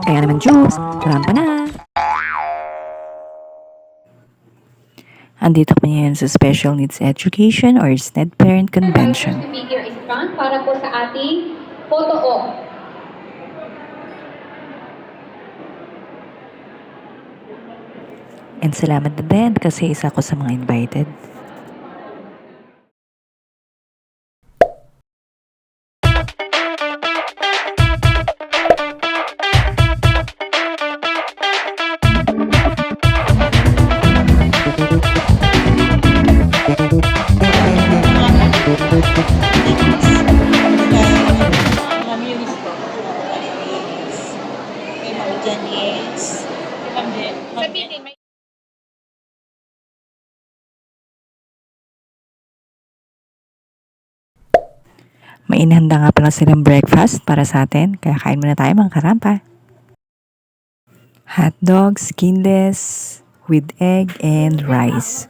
Kaya naman Juice, rampa na! Andito po ngayon sa Special Needs Education or SNED Parent Convention. Figure in front para po sa ating photo op. And salamat din kasi isa ko sa mga invited. May inihanda nga pala silang breakfast para sa atin, kaya kain muna tayo mga karampa. Hot dog, skinless, with egg and rice.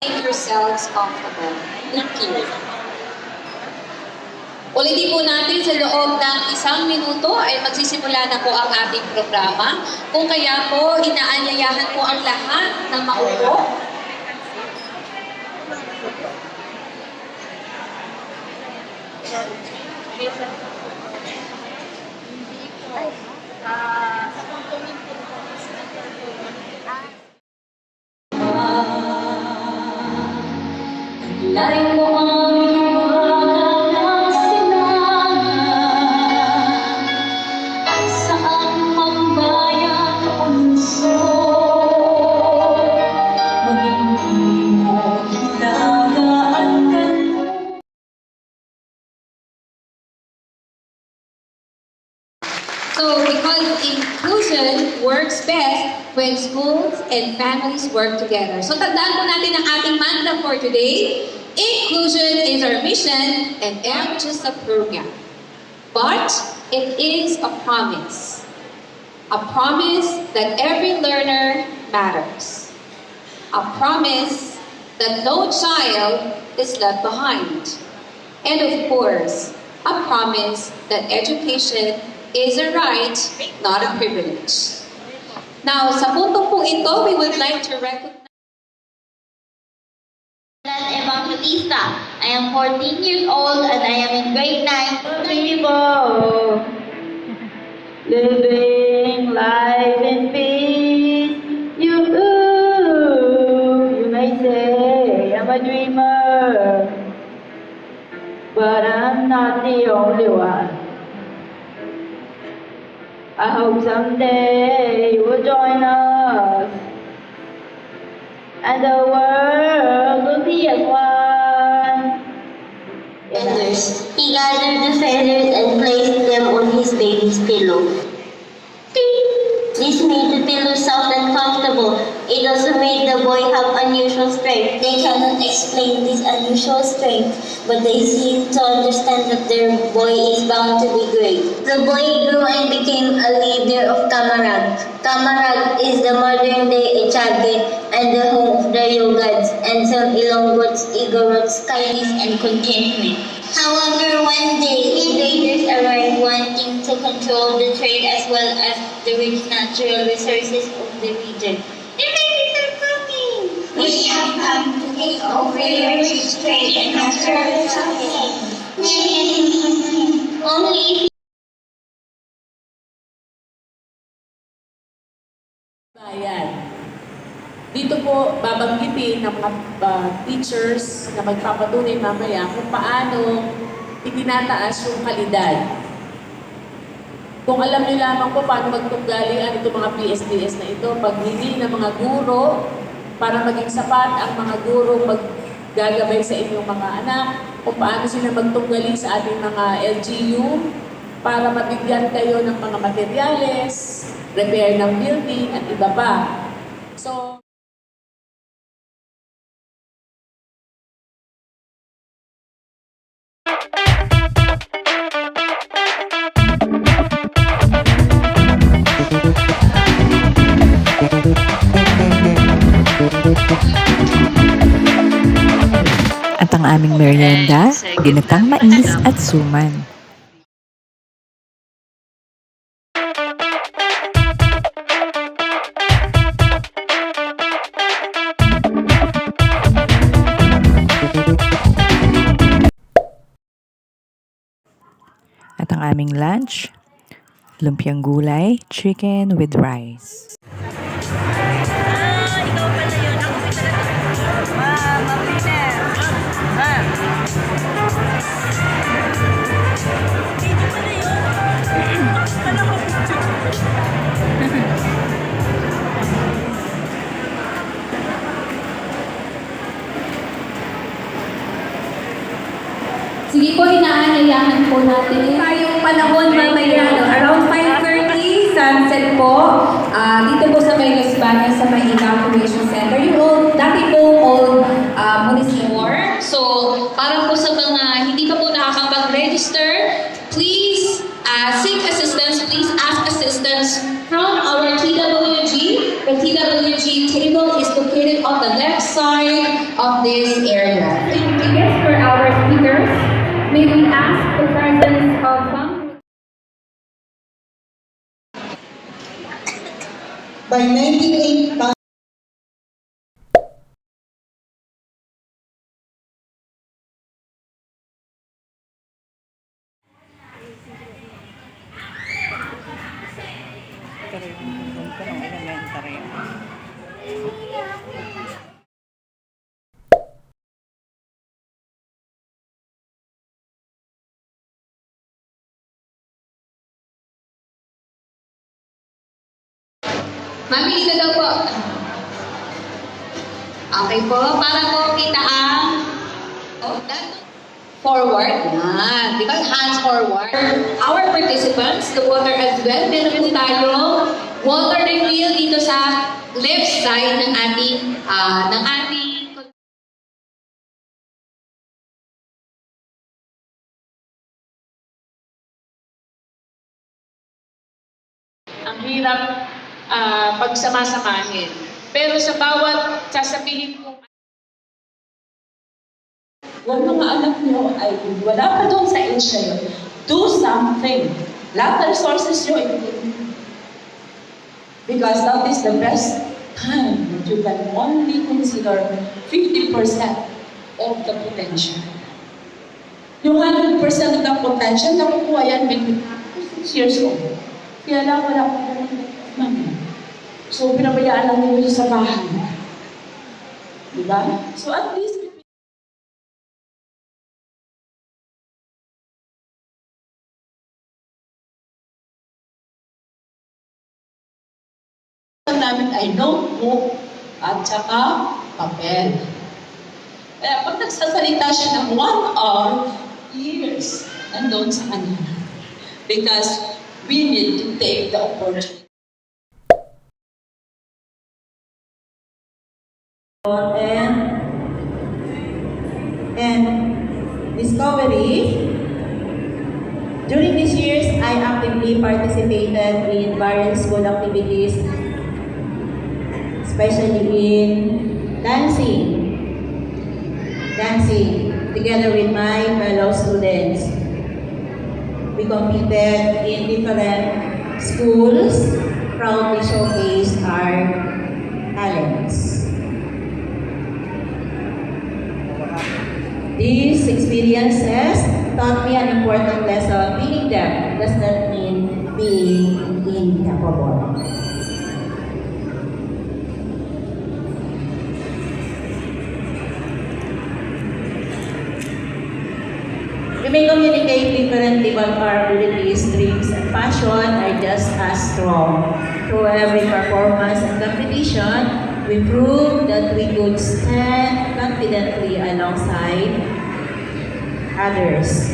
Make yourselves comfortable. Thank you. Ulitin po natin sa loob ng 1 minuto ay magsisimula na po ang ating programa. Kung kaya po, inaanyayahan po ang lahat na maupo. Laring mo ang iwanan ng silangan sa anumang bayan o lungsod. Maging di mo hinagaan ka. So, because inclusion works best when schools and families work together. So, tandaan po natin ang ating mantra for today. Inclusion is our mission and not just a program. But it is a promise. A promise that every learner matters. A promise that no child is left behind. And of course, a promise that education is a right, not a privilege. Now, sa punto po ito, we would like to recognize Evangelista. I am 14 years old and I am in grade 9. People living life in peace. You may say I'm a dreamer, but I'm not the only one. I hope someday you will join us, and the world will be as one. Feathers. He gathered the feathers and placed them on his baby's pillow. This made the pillow soft and comfortable. It also made the boy have unusual strength. They cannot explain this unusual strength, but they seem to understand that their boy is bound to be great. The boy grew and became a leader of Kamarag. Kamarag is the modern-day Echage and the home of the Yogads and some Ilonggots, Igorots, kindness and contentment. However, one day, invaders arrived wanting to control the trade as well as the rich natural resources of the region. The invaders are coming! We have come to take over your rich trade and natural resources. Only if Bayan. Dito po babanggitin ng mga teachers na magpapatunay mamaya kung paano itinataas yung kalidad. Kung alam niyo lamang po paano magtunggalian itong mga PSDS na ito, paghili ng mga guro para maging sapat ang mga guro maggagabay sa inyong mga anak, kung paano sila magtunggali sa ating mga LGU para mabigyan kayo ng mga materyales, repair ng building at iba pa. So, At ang aming merienda, ginatang mais at suman. ang aming lunch. Lumpiang gulay, chicken with rice. Sige po, inaanyayahan po natin. Tayong panahon mamaya, no? Around 5:30, sunset po. Dito po sa may Los Baños, sa may evacuation center. Yung old, dati po old municipal. So, para po sa mga hindi pa po nakakapag-register, please seek assistance. Please ask assistance from our TWG. The TWG table is located on the left side of this area. I guess for our speakers, may we ask the presence of By 1980, Mami, dito daw po. Okay po, para po kita ang forward. Yan. Di ba? Hands forward. Our participants, the water as well, meron po tayo water refill dito sa left side ng ating Ang hirap pagsamasamahin. Pero sa bawat sasabihin ko, Huwag mga anak nyo ay wala pa doon sa age na yun, do something. Lahat ng resources nyo, because that is the best time that you can only consider 50% of the potential. Yung 100% of the potential, nakukuha yan when 6 years old. Kaya lang wala ko naman. So, pinabayaan lang nyo sa bahay. Diba? So, at least, namin ay notebook at saka papel. Kaya pag nagsasalita siya ng 1 hour, years nandun sa kanya. Because we need to take the opportunity. And discovery. During these years, I actively participated in various school activities, especially in dancing together with my fellow students. We competed in different schools, proudly showcased our talents. These experiences taught me an important lesson. Being deaf does not mean being incapable. We may communicate differently, but our abilities, dreams, and passion are just as strong. Through every performance and competition, we proved that we could stand confidently alongside others.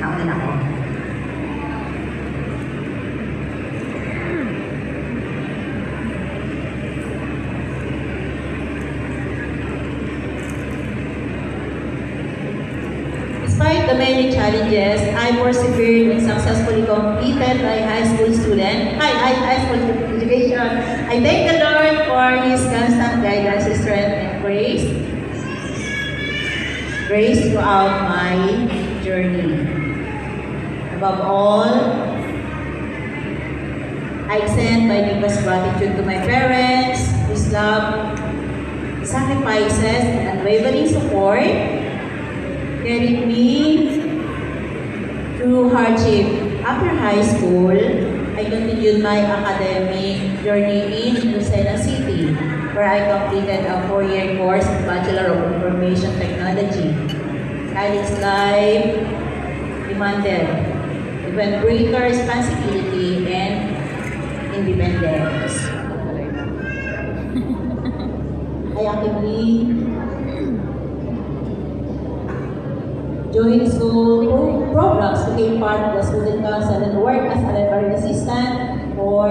Nauna ako. Despite the many challenges, I persevered and successfully completed my high school education. I thank the Lord for His constant guidance, strength, and grace throughout my journey. Above all, I extend my deepest gratitude to my parents, whose love, sacrifices, and unwavering support carried me through hardship. After high school, I continued my academic journey in Lucena City, where I completed a 4-year course in Bachelor of Information Technology. College life demanded even greater responsibility and independence. I actively joined school programs, became part of the student council, and worked as a library assistant for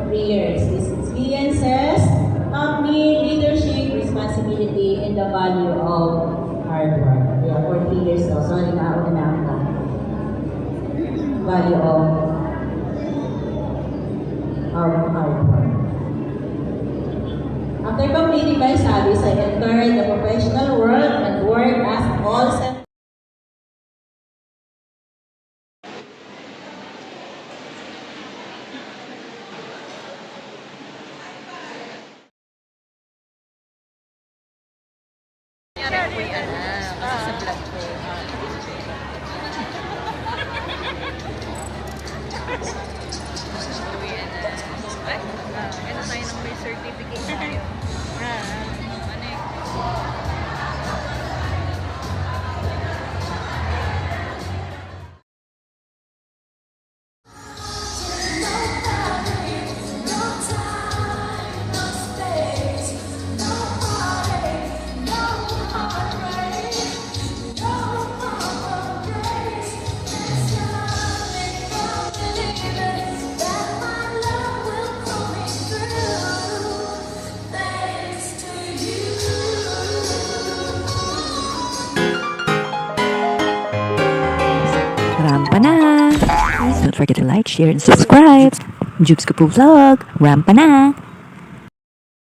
3 years. These experiences taught me leadership, responsibility, and the value of hard work. Yeah, for 3 years now. Sorry na ako. Value of hard work. After completing my studies, I entered the professional world and worked as a call center. Ito tayo ng may certificate tayo. Ano eh? Rampa na! Please don't forget to like, share, and subscribe! Jubes ko po vlog! Rampa na!